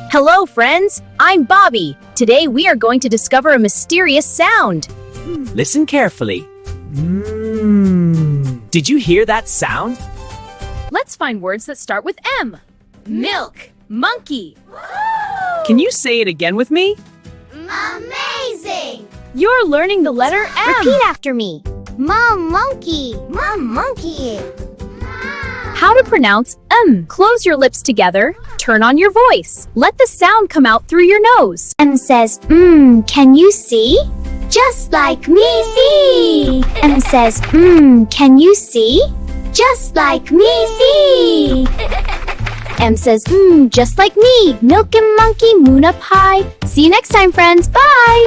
Hello, friends! I'm Bobby. Today we are going to discover a mysterious sound. Listen carefully. Did you hear that sound? Let's find words that start with M. Milk, monkey. Can you say it again with me? Amazing! You're learning the letter M. Repeat after me. Mom monkey. Mom monkey. How to pronounce M. Close your lips together. Turn on your voice. Let the sound come out through your nose. M says, can you see? Just like me, see. M says, can you see? Just like me, see. M says, just like me. Milk and monkey, moon up high. See you next time, friends. Bye.